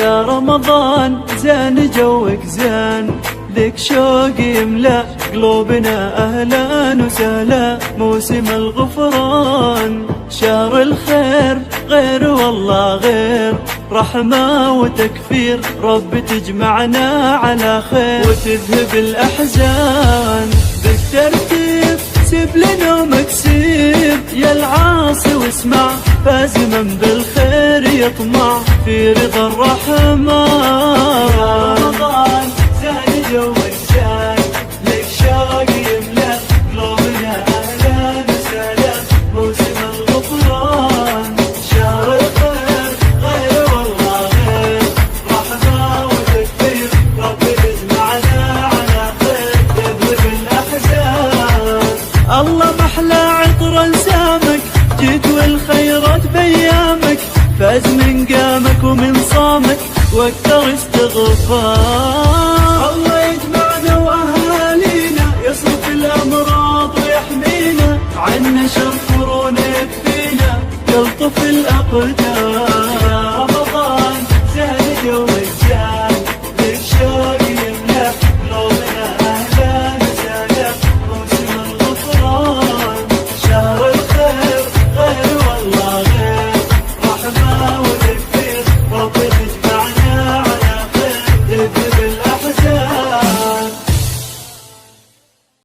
يا رمضان زين جوك زين، ذيك شوق يملأ قلوبنا أهلا وسهلا. موسم الغفران شهر الخير، غير والله غير، رحمة وتكفير، رب تجمعنا على خير وتذهب الأحزان. بالترتيب سيب لنا مكسيب يا العاصي واسمع، فاز من بالخير يطمع في رضا الرحمن. يا رمضان زين جوك زين، لك شوق يملأ قلوبنا أهلا وسهلا. موسم الغفران شهر الخير، غير والله غير، رحمة وتكفير، رب يجمعنا على خير يذهب الأحزان. الله محلى عطر انسامك، جيت والخيرات بيامك، فاز من قامك ومن صامك واكثر استغفار. الله يجمعنا واهالينا، يصرف الامراض ويحمينا، عنا شر قرون يكفينا، يلطف الاقدار.